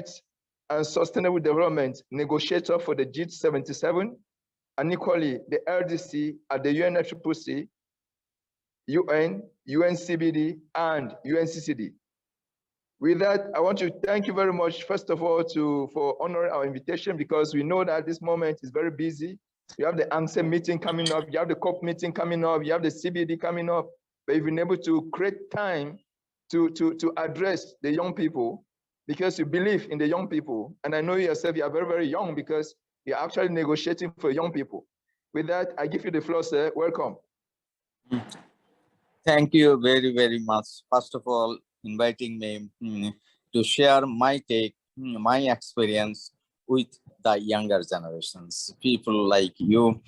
Rights and Sustainable Development Negotiator for the G77, and equally the LDC at the UNFCCC, UN, UNCBD, and UNCCD. With that, I want to thank you very much, first of all, for honoring our invitation, because we know that this moment is very busy. You have the ANSEM meeting coming up, you have the COP meeting coming up, you have the CBD coming up, but you've been able to create time to address the young people, because you believe in the young people. And I know yourself, you are very, very young, because you're actually negotiating for young people. With that, I give you the floor, sir. Welcome. Thank you very, very much. First of all, inviting me to share my take, my experience with the younger generations, people like you,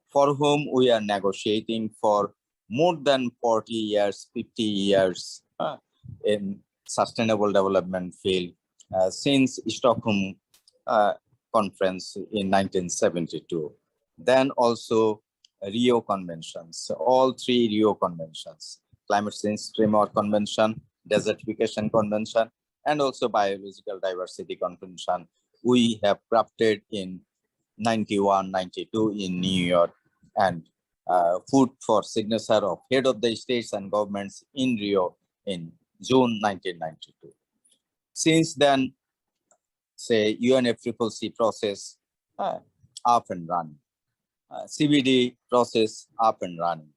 for whom we are negotiating for more than 40 years, 50 years in sustainable development field since Stockholm conference in 1972. Then also Rio Conventions, all three Rio Conventions, Climate Change Framework Convention, Desertification Convention, and also Biological Diversity Convention. We have crafted in 91, 92 in New York, and put for signature of head of the states and governments in Rio in June 1992. Since then, say UNFCCC process up and running, CBD process up and running,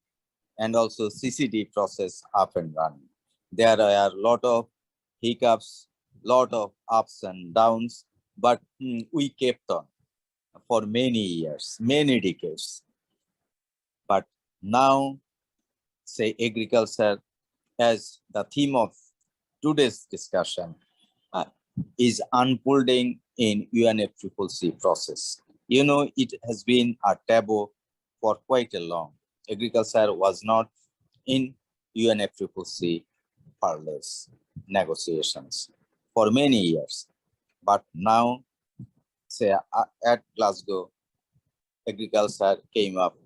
and also CCD process up and running. There are a lot of hiccups, lot of ups and downs, but we kept on for many years, many decades. But now, say agriculture as the theme of today's discussion is unfolding in UNFCCC process. You know, it has been a taboo for quite a long. Agriculture was not in UNFCCC parlance negotiations for many years. But now, say at Glasgow, agriculture came up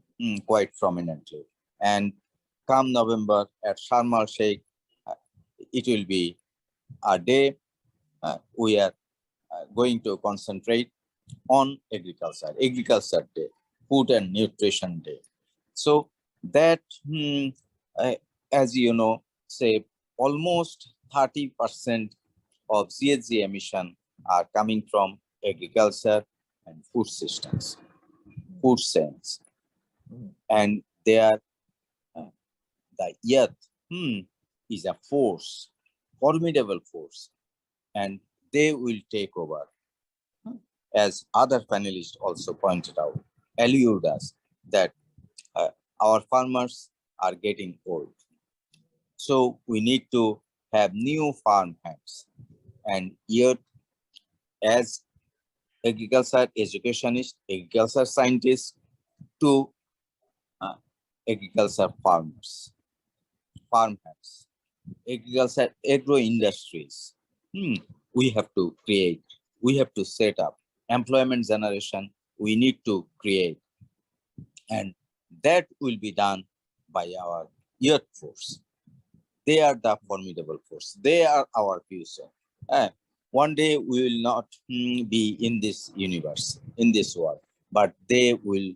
quite prominently. And come November at Sharm el Sheikh, it will be a day we are going to concentrate on agriculture, agriculture day, food and nutrition day. So that, as you know, say almost 30% of GHG emission are coming from agriculture and food systems, food chains. And they are, the earth is a force, formidable force, and they will take over. As other panelists also pointed out, allude us that our farmers are getting old. So we need to have new farm hands. And yet, as agriculture educationists, agriculture scientists, to agriculture farmers, farm hands, agriculture, agro industries, we have to create, we have to set up employment generation, we need to create. And that will be done by our youth force. They are the formidable force. They are our future. One day we will not be in this universe, in this world, but they will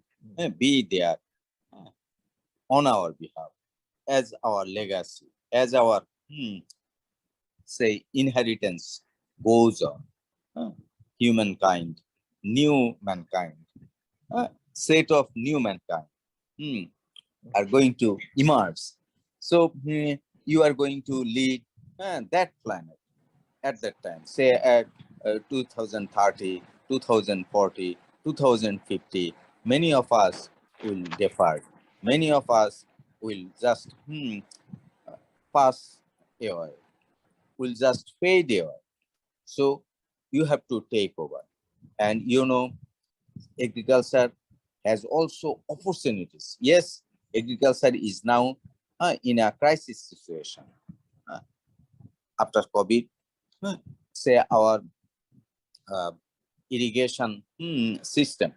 be there on our behalf as our legacy, as our, say, inheritance goes on. Humankind, new mankind, set of new mankind are going to emerge. So you are going to lead that planet at that time, say at 2030, 2040, 2050. Many of us will depart. Many of us will just pass away, will just fade away. So you have to take over. And you know, agriculture has also opportunities. Yes, agriculture is now in a crisis situation. After COVID, say our irrigation system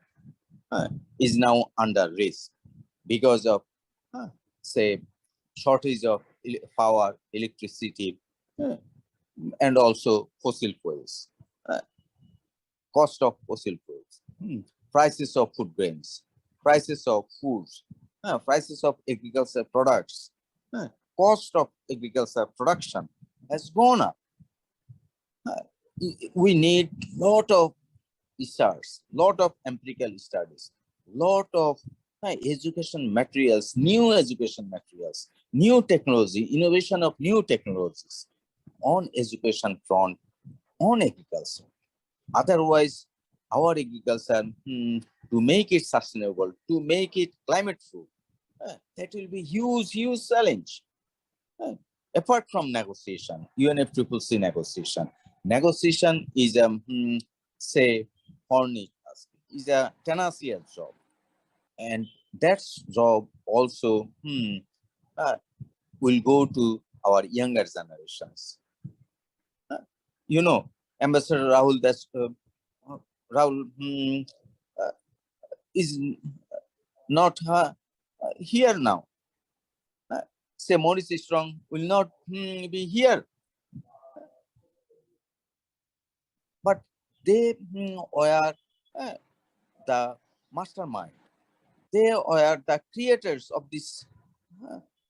is now under risk because of, say, shortage of power, electricity, and also fossil fuels, cost of fossil fuels, prices of food grains, prices of foods, prices of agricultural products, cost of agricultural production has gone up. We need lot of research, lot of empirical studies, lot of education materials, new education materials, new technology, innovation of new technologies on education front, on agriculture. Otherwise, our agriculture, to make it sustainable, to make it climate proof, that will be huge, huge challenge. Apart from negotiation, UNFCCC negotiation. Negotiation is a, say, horny task, is a tenacious job. And that job also will go to our younger generations. You know, Ambassador Rahul, Rahul is not here now. Say Maurice Strong will not be here. But they were the mastermind. They were the creators of this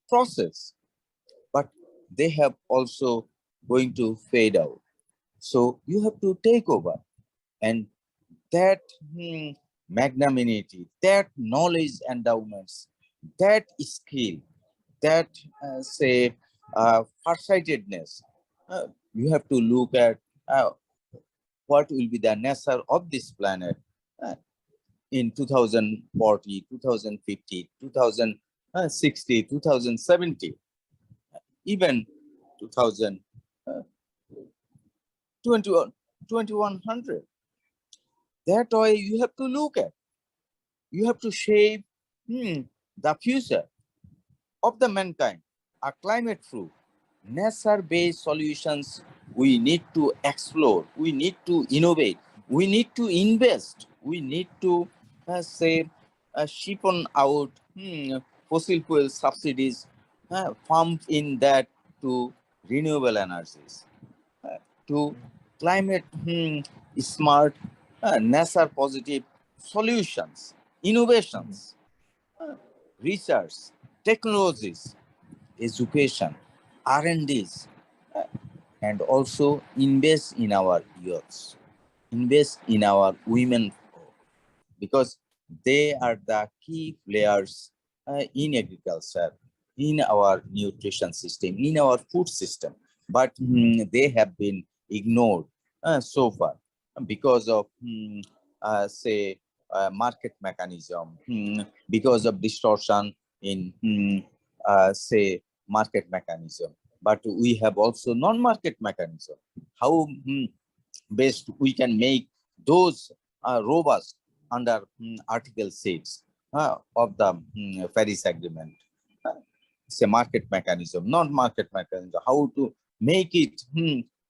process. But they have also going to fade out. So you have to take over. And that magnanimity, that knowledge endowments, that skill, that say farsightedness, you have to look at what will be the nature of this planet in 2040, 2050, 2060, 2070, even 2100. That way you have to look at. You have to shape the future of the mankind, a climate-proof, nature-based solutions we need to explore, we need to innovate, we need to invest, we need to ship on out fossil fuel subsidies, pump in that to renewable energies, to climate smart, nature-positive solutions, innovations, research, technologies, education, R&Ds, and also invest in our youths, invest in our women, because they are the key players in agriculture, in our nutrition system, in our food system. But they have been ignored so far because of, say, market mechanism, because of distortion in, say, market mechanism. But we have also non-market mechanism. How best we can make those robust under Article 6 of the Paris Agreement. It's a market mechanism, non-market mechanism. How to make it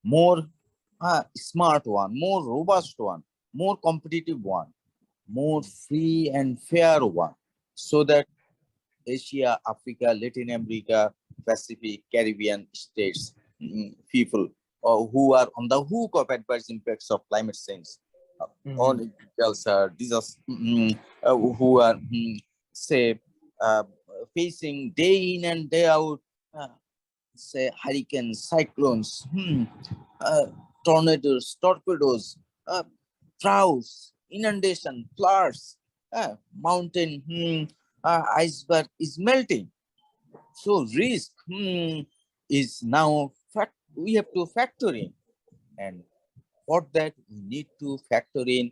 more smart one, more robust one, more competitive one, more free and fair one, so that Asia, Africa, Latin America, Pacific, Caribbean states, people who are on the hook of adverse impacts of climate change, on agriculture, disaster, who are, say, facing day in and day out, say, hurricanes, cyclones, tornadoes, droughts, inundation, floods, mountain, iceberg is melting. So risk is now we have to factor in, and for that we need to factor in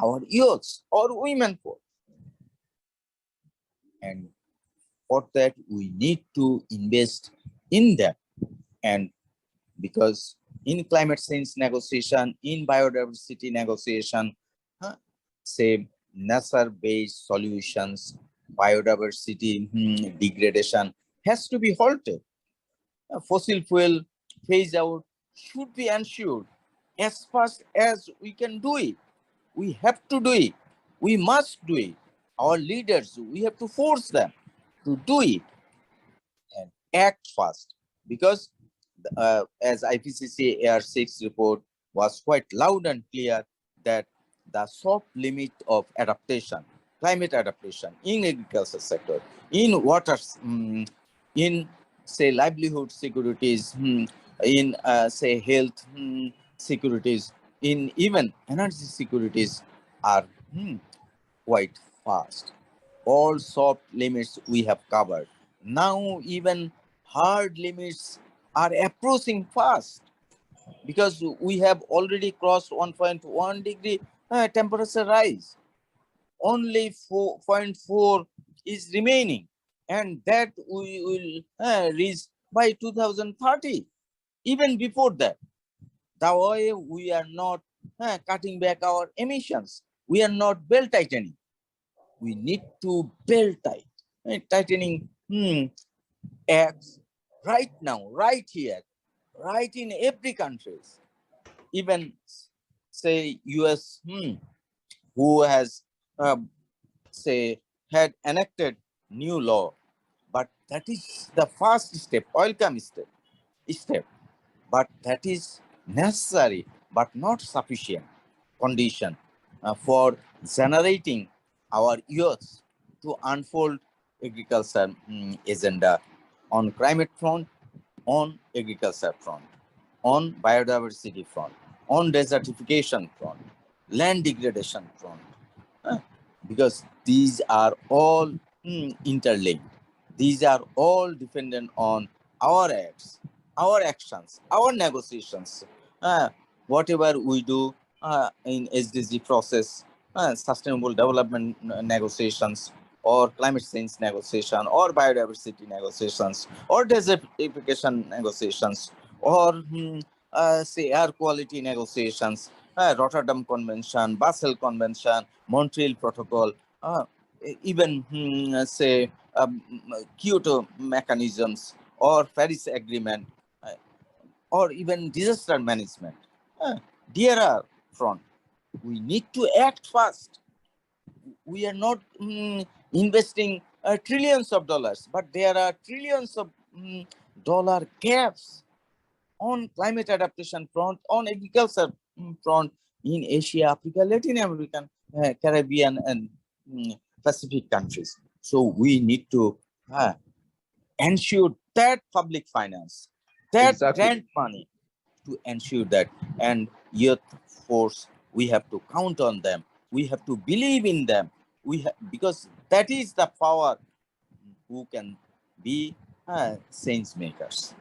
our youths or women force, and for that we need to invest in them. And because in climate change negotiation, in biodiversity negotiation, say nature-based solutions, biodiversity degradation has to be halted. Fossil fuel phase out should be ensured as fast as we can do it. We have to do it. We must do it. Our leaders, we have to force them to do it and act fast, because as IPCC AR6 report was quite loud and clear, that the soft limit of adaptation, climate adaptation in agriculture sector, in waters, in say livelihood securities, in say health securities, in even energy securities are quite fast. All soft limits we have covered. Now even hard limits are approaching fast, because we have already crossed 1.1 degree temperature rise. Only 4.4 is remaining, and that we will reach by 2030. Even before that, the way we are not cutting back our emissions, we are not belt tightening. We need to belt tightening acts right now, right here, right in every country. Even say US, who has say had enacted new law, but that is the first step, welcome step, but that is necessary but not sufficient condition for generating our youth to unfold agriculture agenda on climate front, on agriculture front, on biodiversity front, on desertification front, land degradation front, because these are all interlinked. These are all dependent on our acts, our actions, our negotiations. Whatever we do in SDG process, sustainable development negotiations, or climate change negotiation, or biodiversity negotiations, or desertification negotiations, or say air quality negotiations, Rotterdam Convention, Basel Convention, Montreal Protocol, even say Kyoto mechanisms, or Paris Agreement, or even disaster management. DRR front, we need to act fast. We are not investing trillions of dollars, but there are trillions of dollar gaps on climate adaptation front, on agriculture front in Asia, Africa, Latin American, Caribbean, and Pacific countries. So we need to ensure that public finance, that grant money, to ensure that, and youth force, we have to count on them. We have to believe in them. Because that is the power who can be change makers.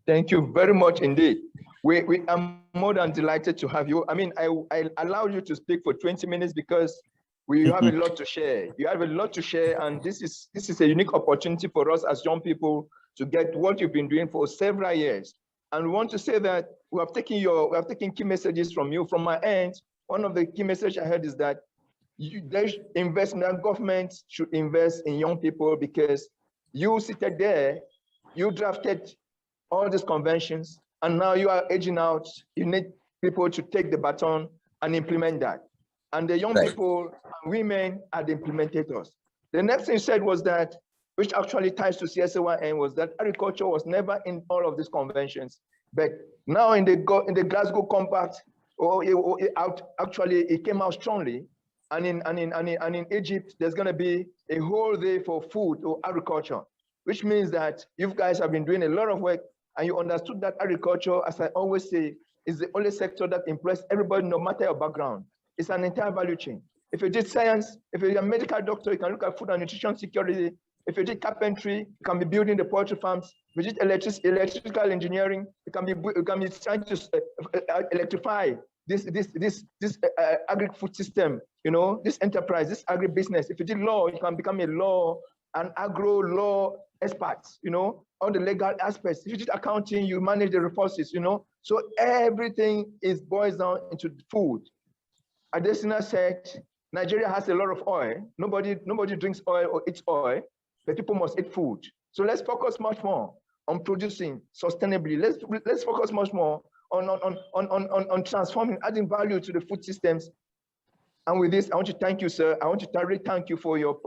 Thank you very much indeed. We are more than delighted to have you. I mean, I allowed you to speak for 20 minutes because we have a lot to share. You have a lot to share, and this is a unique opportunity for us as young people to get what you've been doing for several years. And we want to say that we have taken key messages from you. From my end, one of the key messages I heard is that government should invest in young people, because you seated there, you drafted all these conventions, and now you are aging out. You need people to take the baton and implement that. And the young people and women are the implementators. The next thing you said was that, which actually ties to CSA1N, was that agriculture was never in all of these conventions. But now in the Glasgow Compact, it came out strongly. And in Egypt, there's going to be a whole day for food or agriculture, which means that you guys have been doing a lot of work, and you understood that agriculture, as I always say, is the only sector that employs everybody, no matter your background. It's an entire value chain. If you did science, if you're a medical doctor, you can look at food and nutrition security. If you did carpentry, you can be building the poultry farms. If you did electrical engineering, you can be trying to electrify this agri-food system, this enterprise, this agri-business. If you did law, you can become a law and agro-law expert, all the legal aspects. If you did accounting, you manage the resources, So everything boils down into food. Adesina said, Nigeria has a lot of oil. Nobody drinks oil or eats oil, but people must eat food. So let's focus much more on producing sustainably. Let's focus much more on transforming, adding value to the food systems. And with this, I want to thank you, sir. I want to really thank you for your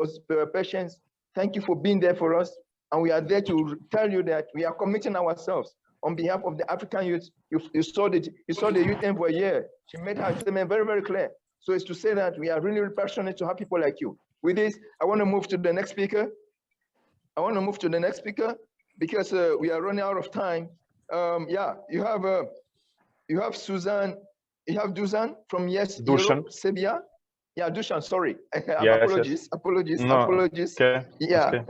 patience. Thank you for being there for us. And we are there to tell you that we are committing ourselves on behalf of the African youth. You saw the youth envoy here. She made her statement very, very clear. So it's to say that we are really, really passionate to have people like you. With this, I want to move to the next speaker. Because we are running out of time. Yeah, you have Suzanne, you have Dusan from Europe, Serbia. Yeah, Dusan, sorry. Yes, Apologies. No, Apologies. okay. Yeah. Okay.